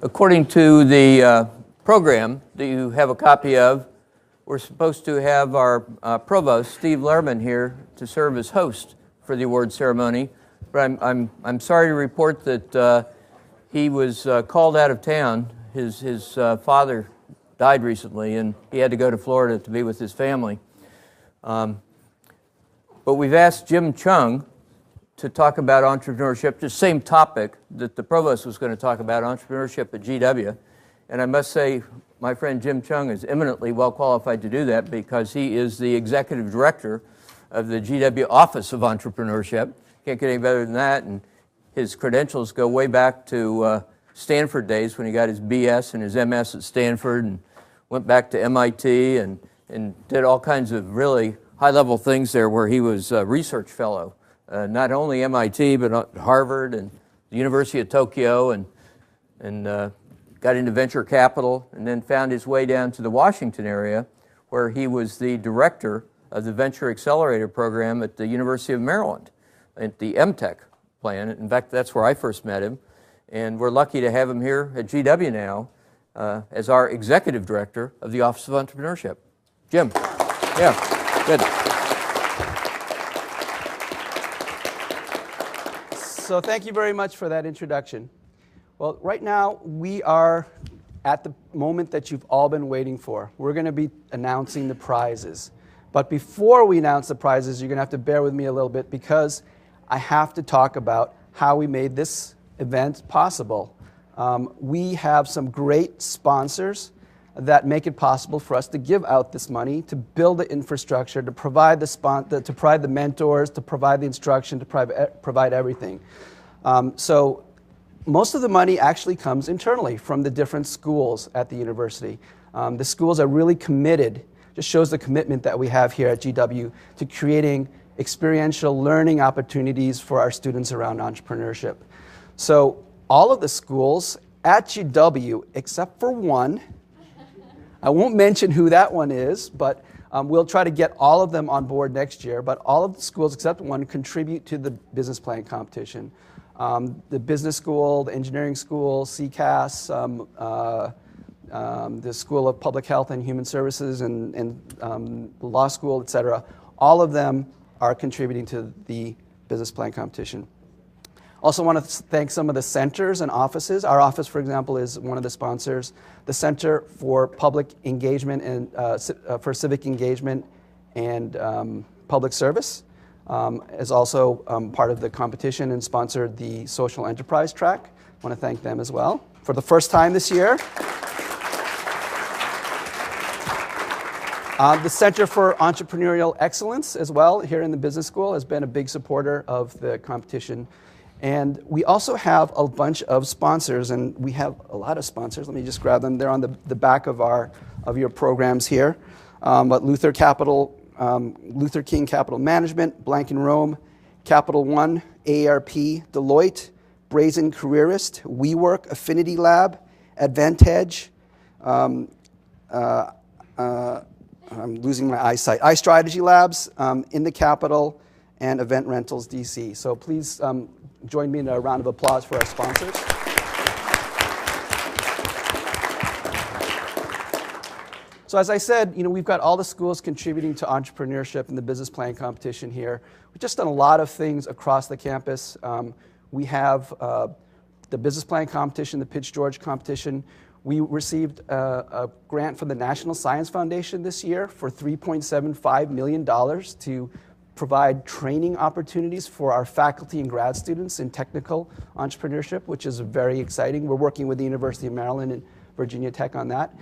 According to the program that you have a copy of, we're supposed to have our provost, Steve Lehrman, here to serve as host for the award ceremony. But I'm sorry to report that he was called out of town. His father died recently, and he had to go to Florida to be with his family. But we've asked Jim Chung to talk about entrepreneurship, the same topic that the provost was going to talk about, entrepreneurship at GW. And I must say, my friend Jim Chung is eminently well qualified to do that because he is the executive director of the GW Office of Entrepreneurship. Can't get any better than that. And his credentials go way back to Stanford days when he got his BS and his MS at Stanford and went back to MIT and did all kinds of really high-level things there where he was a research fellow. Not only MIT, but at Harvard and the University of Tokyo, and got into venture capital, and then found his way down to the Washington area, where he was the director of the Venture Accelerator Program at the University of Maryland, at the MTech plan. In fact, that's where I first met him, and we're lucky to have him here at GW now as our executive director of the Office of Entrepreneurship. Jim. Yeah, good. So thank you very much for that introduction. Well, right now we are at the moment that you've all been waiting for. We're going to be announcing the prizes. But before we announce the prizes, you're going to have to bear with me a little bit because I have to talk about how we made this event possible. We have some great sponsors that make it possible for us to give out this money, to build the infrastructure, to provide the mentors, to provide the instruction, to provide everything. So most of the money actually comes internally from the different schools at the university. The schools are really committed, just shows the commitment that we have here at GW to creating experiential learning opportunities for our students around entrepreneurship. So all of the schools at GW, except for one, I won't mention who that one is, but we'll try to get all of them on board next year. But all of the schools except one contribute to the business plan competition. The business school, the engineering school, CCAS, the School of Public Health and Human Services, and law school, etc. All of them are contributing to the business plan competition. Also want to thank some of the centers and offices. Our office, for example, is one of the sponsors. The Center for Public Engagement and for Civic Engagement and Public Service is also part of the competition and sponsored the Social Enterprise Track. I want to thank them as well for the first time this year. The Center for Entrepreneurial Excellence as well here in the business school has been a big supporter of the competition. And we also have a bunch of sponsors, and we have a lot of sponsors. Let me just grab them. They're on the back of your programs here. But Luther King Capital Management, Blank & Rome, Capital One, AARP, Deloitte, Brazen Careerist, WeWork, Affinity Lab, Advantage, I'm losing my eyesight, iStrategy Labs, In the Capital, and Event Rentals DC. So please join me in a round of applause for our sponsors. So as I said, we've got all the schools contributing to entrepreneurship and the business plan competition here. We've just done a lot of things across the campus. We have the business plan competition, the Pitch George competition. We received a grant from the National Science Foundation this year for $3.75 million to provide training opportunities for our faculty and grad students in technical entrepreneurship, which is very exciting. We're working with the University of Maryland and Virginia Tech on that.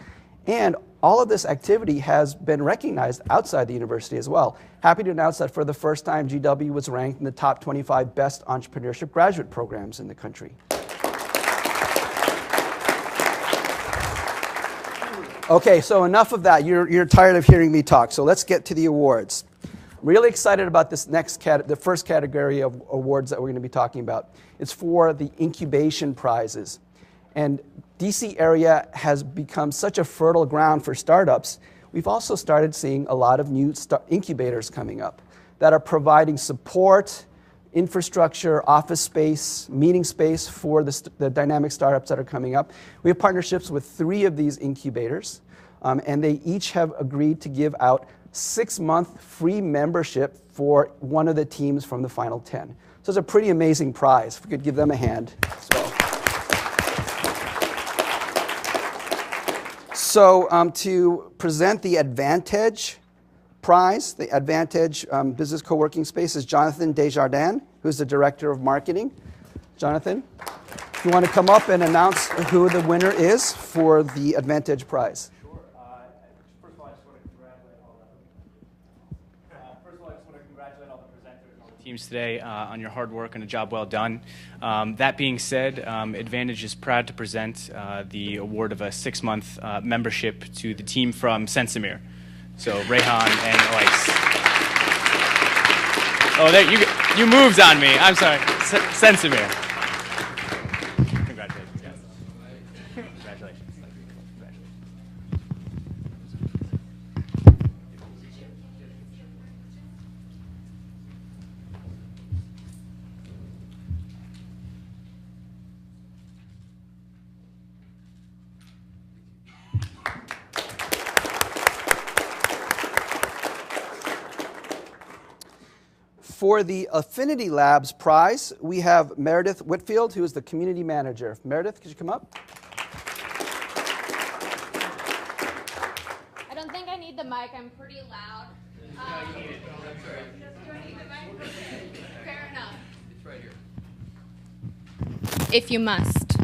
And all of this activity has been recognized outside the university as well. Happy to announce that for the first time, GW was ranked in the top 25 best entrepreneurship graduate programs in the country. Okay, so enough of that. You're tired of hearing me talk, so let's get to the awards. Really excited about this the first category of awards that we're going to be talking about. It's for the incubation prizes. And DC area has become such a fertile ground for startups. We've also started seeing a lot of new incubators coming up that are providing support, infrastructure, office space, meeting space for the dynamic startups that are coming up. We have partnerships with 3 of these incubators, and they each have agreed to give out 6-month free membership for one of the teams from the final 10. So it's a pretty amazing prize. If we could give them a hand as well. So to present the Advantage prize, the Advantage Business Co-working Space, is Jonathan Desjardins, who's the Director of Marketing. Jonathan, if you want to come up and announce who the winner is for the Advantage prize. Sure. First of all, I just want to congratulate all the presenters and all the teams today on your hard work and a job well done. That being said, Advantage is proud to present the award of a 6-month membership to the team from Sensimir. So Rehan and Ois. Oh, there you moved on me. I'm sorry. Sensimir. Congratulations, guys. Congratulations. For the Affinity Labs prize, we have Meredith Whitfield, who is the community manager. Meredith, could you come up? I don't think I need the mic. I'm pretty loud. Do I need the mic? Fair enough. It's right here. If you must.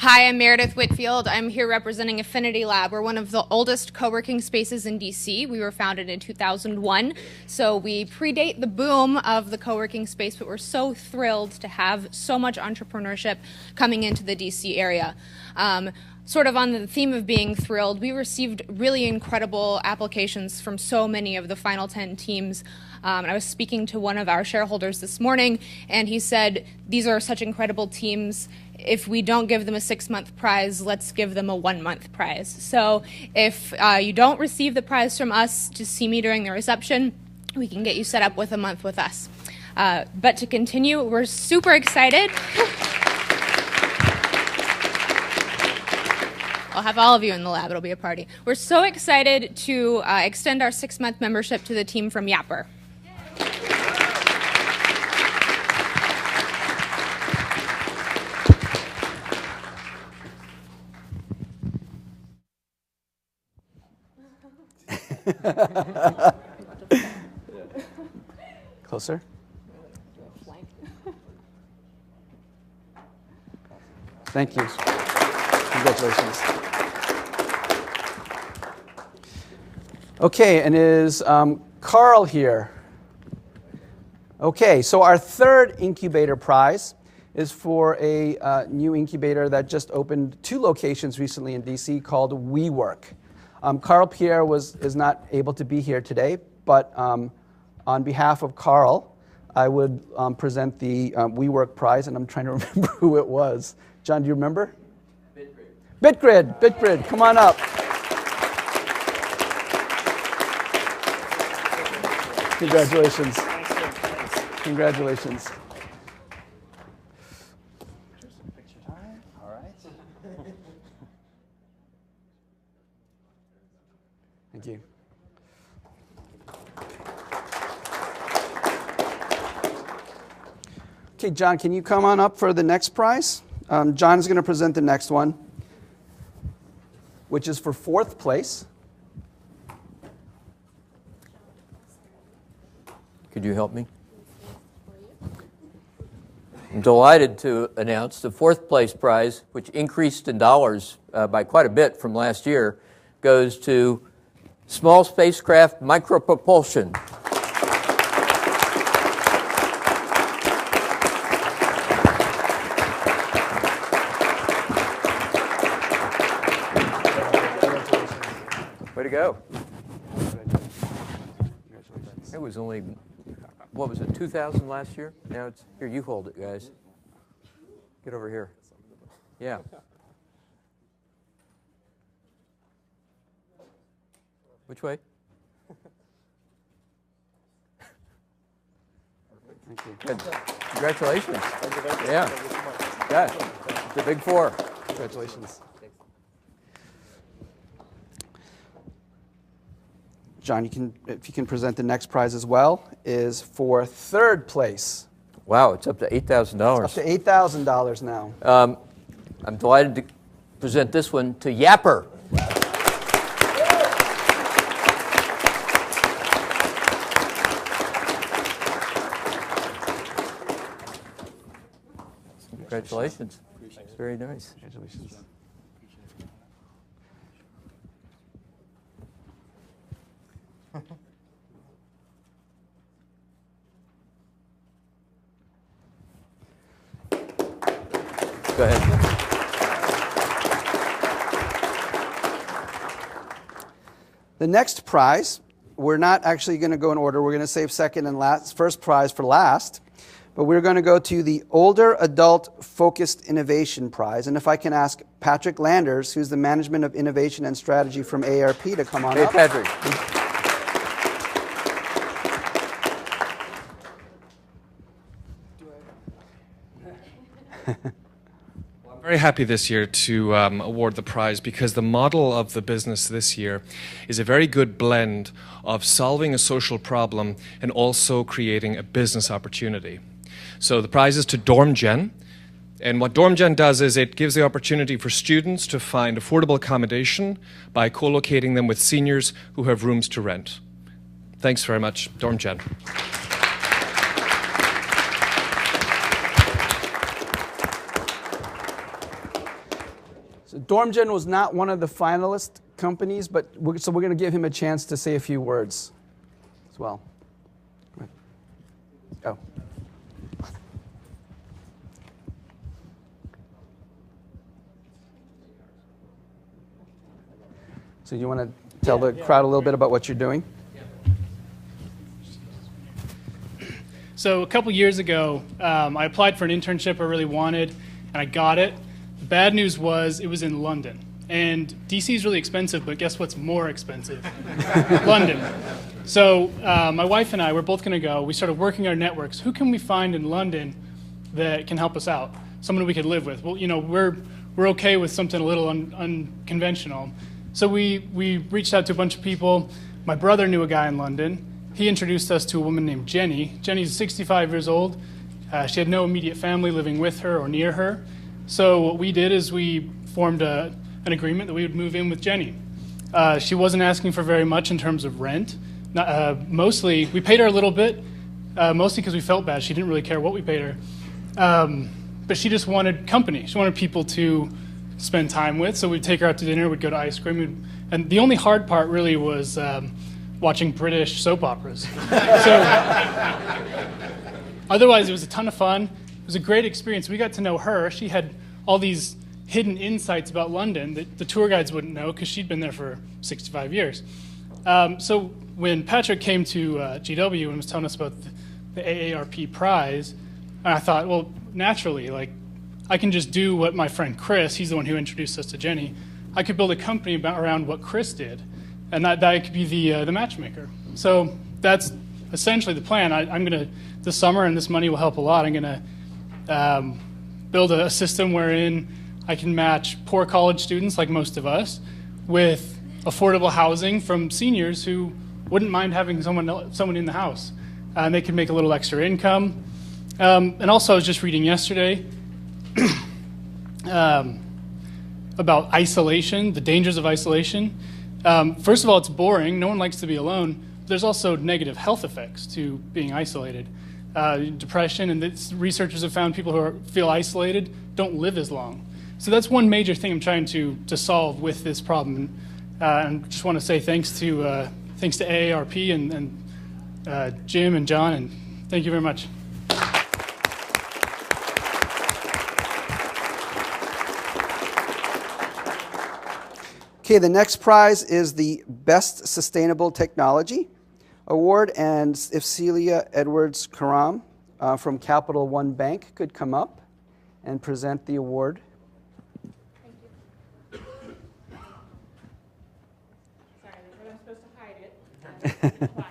Hi, I'm Meredith Whitfield. I'm here representing Affinity Lab. We're one of the oldest co-working spaces in DC. We were founded in 2001, so we predate the boom of the co-working space, but we're so thrilled to have so much entrepreneurship coming into the DC area. Sort of on the theme of being thrilled, we received really incredible applications from so many of the final 10 teams. I was speaking to one of our shareholders this morning, and he said, these are such incredible teams. If we don't give them a 6-month prize, let's give them a 1-month prize. So if you don't receive the prize from us, just see me during the reception. We can get you set up with a month with us. But to continue, we're super excited. I'll have all of you in the lab. It'll be a party. We're so excited to extend our 6-month membership to the team from Yapper. Closer. Thank you. Congratulations. Okay, and is Carl here? Okay, so our third incubator prize is for a new incubator that just opened 2 locations recently in DC called WeWork. Carl Pierre is not able to be here today, but on behalf of Carl, I would present the WeWork prize, and I'm trying to remember who it was. John, do you remember? Bitgrid. Bitgrid, come on up. Congratulations. Congratulations. Picture time. All right. Thank you. Okay, John, can you come on up for the next prize? John's going to present the next one, which is for 4th place. Could you help me? I'm delighted to announce the 4th place prize, which increased in dollars by quite a bit from last year, goes to Small Spacecraft Micropropulsion. Way to go. It was only, what was it, 2,000 last year? Now it's, here, you hold it, guys. Get over here. Yeah. Which way? Thank you. Good. Congratulations. Yeah. Yeah. The big four. Congratulations. John, if you can present the next prize as well, is for third place. Wow, it's up to $8,000. Up to $8,000 now. I'm delighted to present this one to Yapper. Congratulations. Very nice. Congratulations. Go ahead. The next prize, we're not actually going to go in order. We're going to save first prize for last. But we're going to go to the Older Adult Focused Innovation Prize. And if I can ask Patrick Landers, who's the Management of Innovation and Strategy from AARP, to come on up. Hey, Patrick. I'm very happy this year to award the prize because the model of the business this year is a very good blend of solving a social problem and also creating a business opportunity. So the prize is to DormGen, and what DormGen does is it gives the opportunity for students to find affordable accommodation by co-locating them with seniors who have rooms to rent. Thanks very much, DormGen. So DormGen was not one of the finalist companies, but we're going to give him a chance to say a few words as well. Go. So you want to tell the crowd a little bit about what you're doing? So a couple years ago, I applied for an internship I really wanted, and I got it. The bad news was it was in London. And DC is really expensive, but guess what's more expensive? London. So my wife and I, we're both going to go. We started working our networks. Who can we find in London that can help us out? Someone we could live with. Well, you know, we're okay with something a little unconventional. So we reached out to a bunch of people. My brother knew a guy in London. He introduced us to a woman named Jenny. Jenny's 65 years old. She had no immediate family living with her or near her. So what we did is we formed an agreement that we would move in with Jenny. She wasn't asking for very much in terms of rent. Mostly, we paid her a little bit, mostly because we felt bad. She didn't really care what we paid her. But she just wanted company. She wanted people to spend time with. So we'd take her out to dinner, we'd go to ice cream. And the only hard part really was watching British soap operas. So otherwise, it was a ton of fun. It was a great experience. We got to know her. She had all these hidden insights about London that the tour guides wouldn't know because she'd been there for 65 years. So when Patrick came to GW and was telling us about the AARP prize, I thought, well, naturally, like, I can just do what my friend Chris, he's the one who introduced us to Jenny, I could build a company around what Chris did, and that could be the matchmaker. So that's essentially the plan. I'm going to, this summer, and this money will help a lot, I'm going to build a system wherein I can match poor college students, like most of us, with affordable housing from seniors who wouldn't mind having someone in the house. And they can make a little extra income. And also, I was just reading yesterday about isolation, the dangers of isolation. First of all, it's boring. No one likes to be alone. There's also negative health effects to being isolated. Depression, and researchers have found people who feel isolated don't live as long. So that's one major thing I'm trying to solve with this problem. And just want to say thanks to AARP and Jim and John, and thank you very much. Okay, the next prize is the Best Sustainable Technology Award, and if Celia Edwards-Karam from Capital One Bank could come up and present the award. Thank you. Sorry, I'm supposed to hide it. Quiet.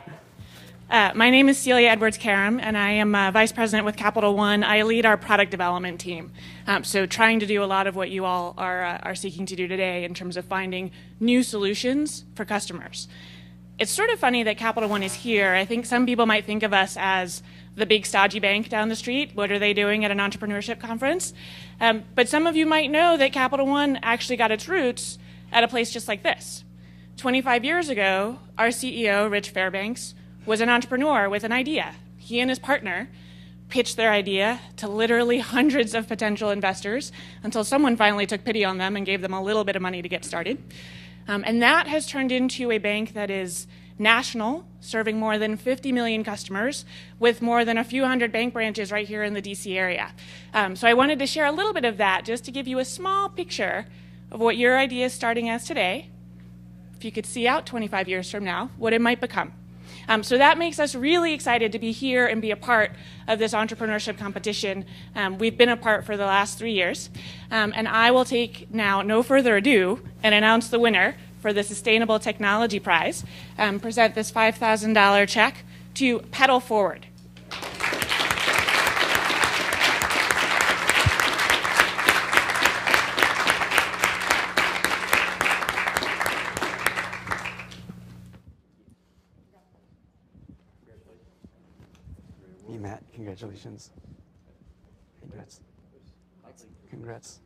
My name is Celia Edwards-Karam, and I am Vice President with Capital One. I lead our product development team, so trying to do a lot of what you all are seeking to do today in terms of finding new solutions for customers. It's sort of funny that Capital One is here. I think some people might think of us as the big stodgy bank down the street. What are they doing at an entrepreneurship conference? But some of you might know that Capital One actually got its roots at a place just like this. 25 years ago, our CEO, Rich Fairbanks, was an entrepreneur with an idea. He and his partner pitched their idea to literally hundreds of potential investors until someone finally took pity on them and gave them a little bit of money to get started. And that has turned into a bank that is national, serving more than 50 million customers with more than a few hundred bank branches right here in the DC area. So I wanted to share a little bit of that just to give you a small picture of what your idea is starting as today, if you could see out 25 years from now, what it might become. So that makes us really excited to be here and be a part of this entrepreneurship competition. We've been a part for the last 3 years. And I will take now no further ado and announce the winner for the Sustainable Technology Prize. Present this $5,000 check to Pedal Forward. Hey, Matt, congratulations. Congrats. Congrats.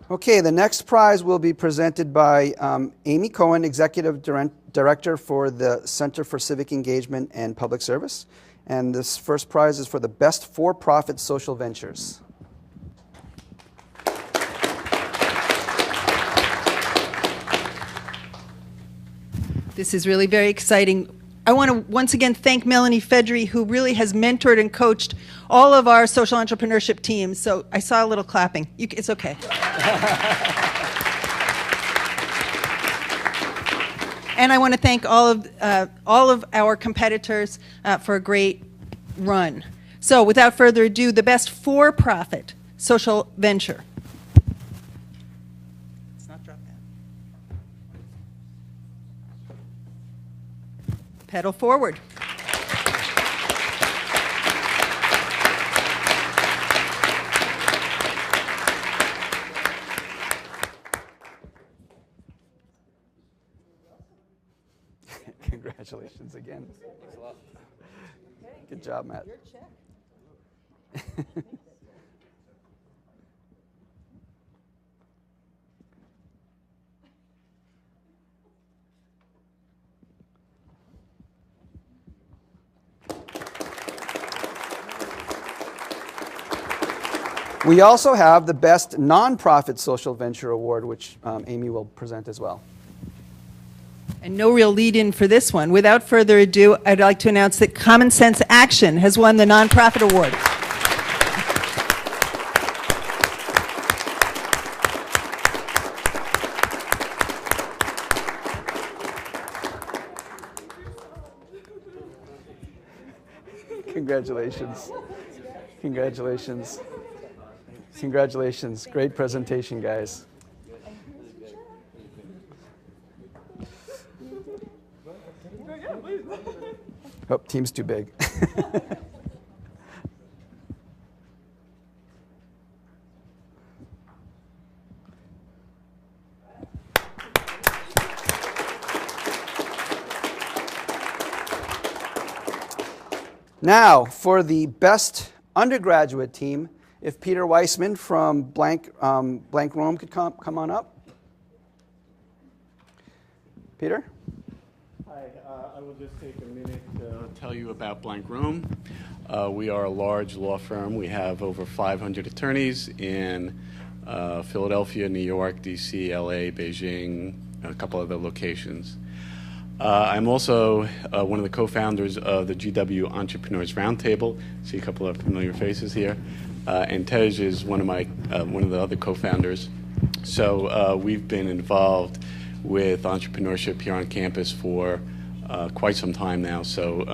Okay, the next prize will be presented by Amy Cohen, Executive Director for the Center for Civic Engagement and Public Service. And this first prize is for the best for-profit social ventures. This is really very exciting. I want to once again thank Melanie Fedry, who really has mentored and coached all of our social entrepreneurship teams. So I saw a little clapping. It's okay. And I want to thank all of our competitors for a great run. So without further ado, the best for-profit social venture. Let's not drop that. Pedal forward. Congratulations again. Good job, Matt. We also have the Best Nonprofit Social Venture Award, which Amy will present as well. And no real lead-in for this one. Without further ado, I'd like to announce that Common Sense Action has won the Nonprofit Award. Congratulations. Congratulations. Congratulations. Great presentation, guys. Oh, team's too big. Now, for the best undergraduate team, if Peter Weissman from Blank Rome could come on up. Peter? Hi, I will just take a minute to tell you about Blank Rome. We are a large law firm. We have over 500 attorneys in Philadelphia, New York, DC, LA, Beijing, a couple other locations. I'm also one of the co-founders of the GW Entrepreneurs Roundtable. See a couple of familiar faces here. And Tej is one of the other co-founders. So we've been involved with entrepreneurship here on campus for quite some time now, so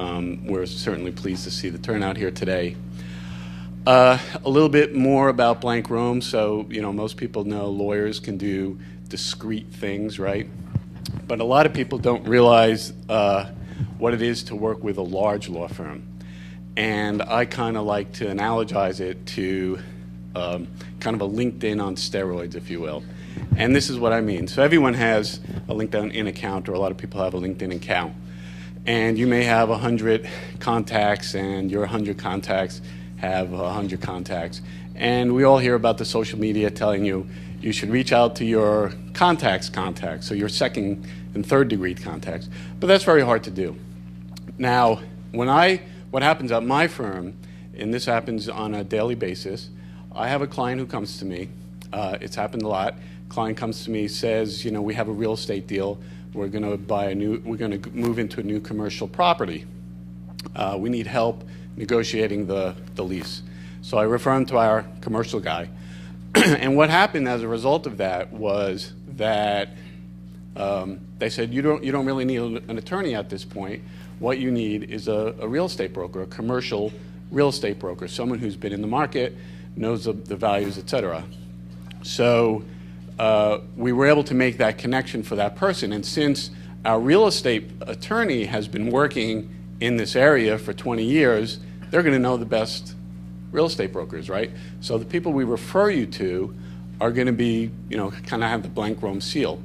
we're certainly pleased to see the turnout here today. A little bit more about Blank Rome. So, most people know lawyers can do discrete things, right? But a lot of people don't realize what it is to work with a large law firm. And I kind of like to analogize it to kind of a LinkedIn on steroids, if you will. And this is what I mean. So everyone has a LinkedIn account, or a lot of people have a LinkedIn account. And you may have 100 contacts, and your 100 contacts have 100 contacts. And we all hear about the social media telling you you should reach out to your contacts, so your second and third degree contacts. But that's very hard to do. Now, what happens at my firm, and this happens on a daily basis, I have a client who comes to me. It's happened a lot. Client comes to me, says, we have a real estate deal. We're going to move into a new commercial property. We need help negotiating the lease. So I refer him to our commercial guy. And what happened as a result of that was that they said, you don't really need an attorney at this point. What you need is a real estate broker, a commercial real estate broker, someone who's been in the market, knows the values, et cetera. So we were able to make that connection for that person. And since our real estate attorney has been working in this area for 20 years, they're going to know the best real estate brokers, right? So the people we refer you to are going to be, kind of have the Blank Rome seal.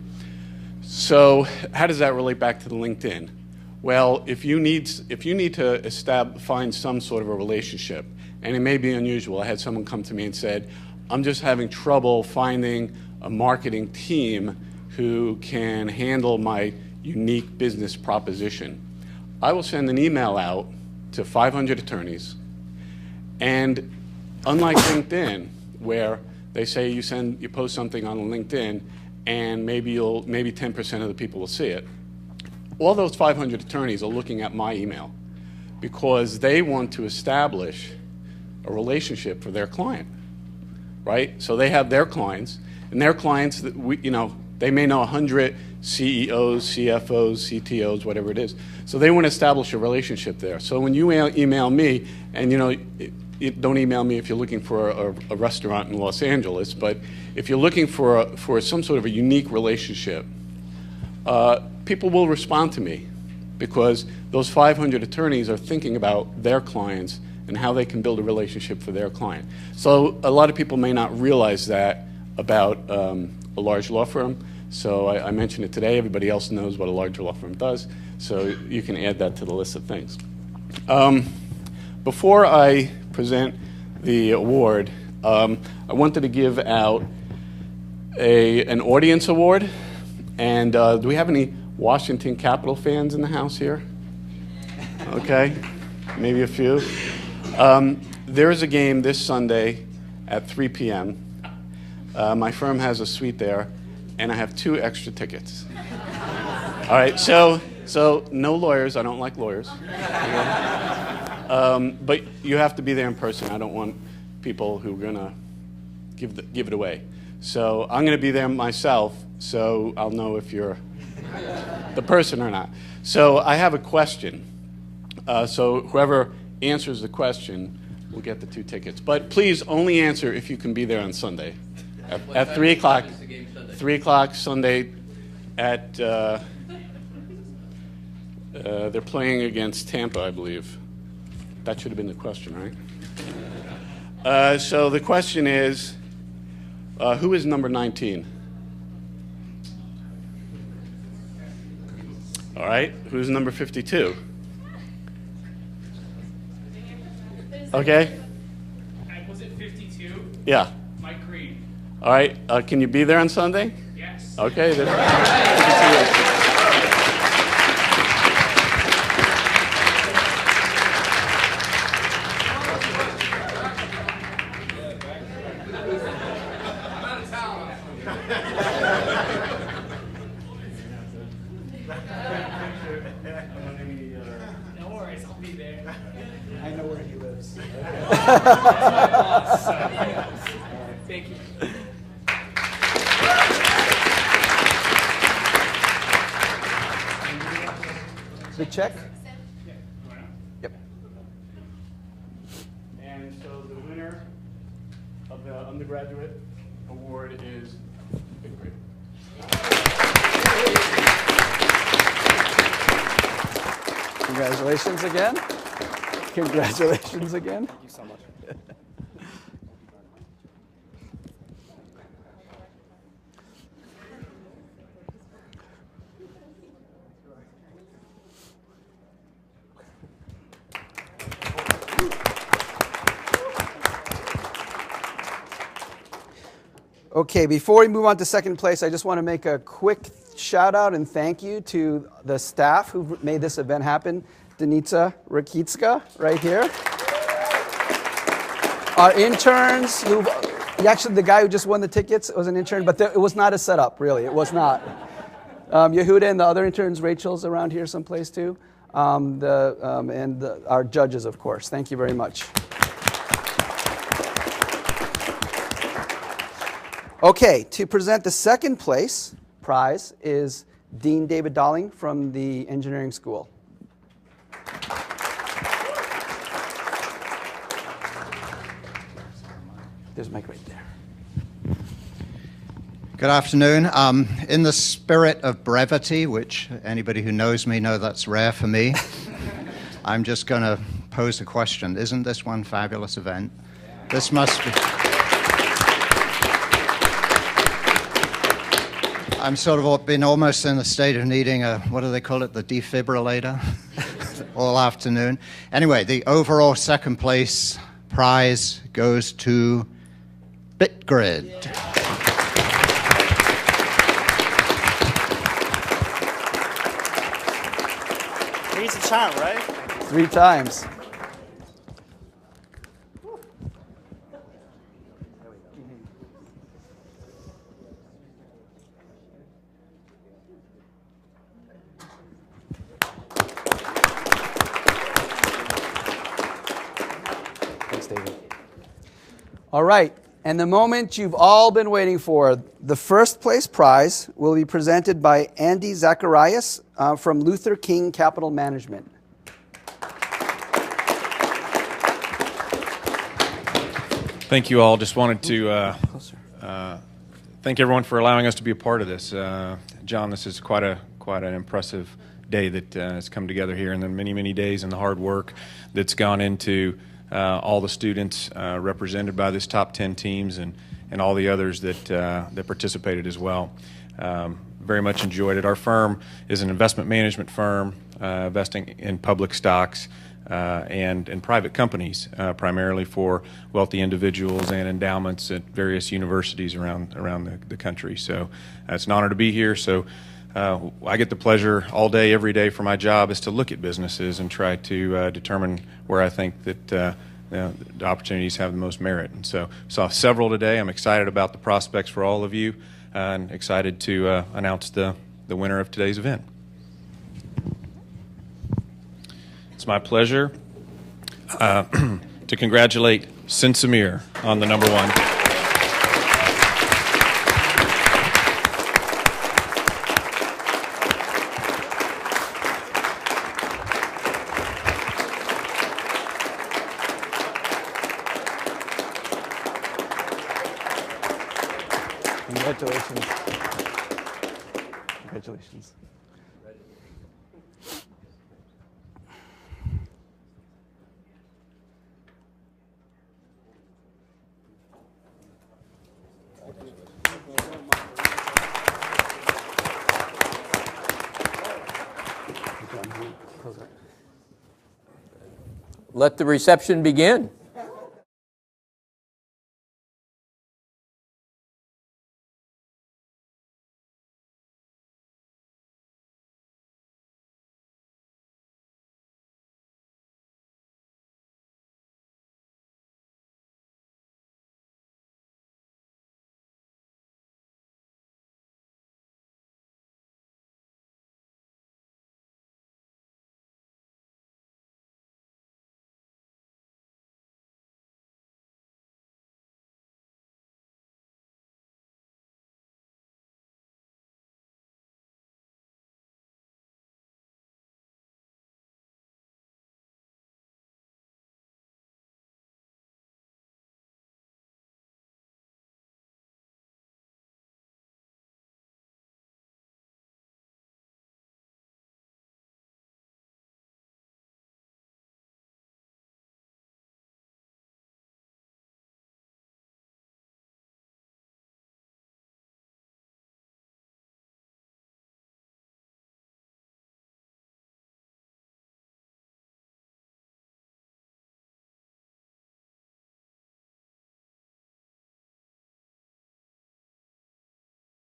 So how does that relate back to the LinkedIn? Well, if you need to find some sort of a relationship, and it may be unusual. I had someone come to me and said, I'm just having trouble finding a marketing team who can handle my unique business proposition. I will send an email out to 500 attorneys, and unlike LinkedIn, where they say you post something on LinkedIn and maybe 10% of the people will see it, all those 500 attorneys are looking at my email because they want to establish a relationship for their client, right? So they have their clients, and their clients, they may know 100 CEOs, CFOs, CTOs, whatever it is. So they want to establish a relationship there. So when you email me, and don't email me if you're looking for a restaurant in Los Angeles, but if you're looking for some sort of a unique relationship, people will respond to me because those 500 attorneys are thinking about their clients and how they can build a relationship for their client. So a lot of people may not realize that about a large law firm. So I mentioned it today. Everybody else knows what a large law firm does. So you can add that to the list of things. Before I present the award, I wanted to give out an audience award. And do we have any Washington Capitol fans in the house here? Okay, maybe a few. There is a game this Sunday at 3 p.m. My firm has a suite there, and I have 2 extra tickets. All right, so no lawyers. I don't like lawyers. But you have to be there in person. I don't want people who are going to give it away. So I'm going to be there myself, so I'll know if you're the person or not. So I have a question. So whoever answers the question will get the 2 tickets. But please only answer if you can be there on Sunday at 3 o'clock. 3 o'clock Sunday at they're playing against Tampa, I believe. That should have been the question, right? So the question is, who is number 19? All right, who's number 52? Okay. Was it 52? Yeah. Mike Green. All right, can you be there on Sunday? Yes. Okay. Then. No worries, I'll be there. I know where he lives. Thank you. the check? Yep. And so the winner of the undergraduate award is fifth grade. Congratulations again. Congratulations again. Thank you so much. Okay, before we move on to second place, I just want to make a quick shout out and thank you to the staff who made this event happen. Denitsa Rakitska, right here. Our interns, actually the guy who just won the tickets was an intern, but it was not a setup, really. It was not. Yehuda and the other interns, Rachel's around here someplace too. Our judges, of course. Thank you very much. Okay, to present the second place prize is Dean David Dolling from the engineering school. There's Mike right there. Good afternoon. In the spirit of brevity, which anybody who knows me knows that's rare for me, I'm just going to pose a question. Isn't this one fabulous event? This must be... I'm sort of been almost in the state of needing a, what do they call it, the defibrillator all afternoon. Anyway, the overall second place prize goes to BitGrid. Three's a charm, right? 3 times. Thanks, David. All right. And the moment you've all been waiting for, the first place prize will be presented by Andy Zacharias from Luther King Capital Management. Thank you all. Just wanted to thank everyone for allowing us to be a part of this. John, this is quite an impressive day that has come together here, and the many, many days and the hard work that's gone into all the students represented by this top 10 teams and all the others that participated as well. Very much enjoyed it. Our firm is an investment management firm investing in public stocks and in private companies, primarily for wealthy individuals and endowments at various universities around the country. So it's an honor to be here. So I get the pleasure all day, every day for my job is to look at businesses and try to determine where I think that the opportunities have the most merit. And so saw several today. I'm excited about the prospects for all of you and excited to announce the winner of today's event. It's my pleasure to congratulate Sinsamir on the number 1. Congratulations. Congratulations. Let the reception begin.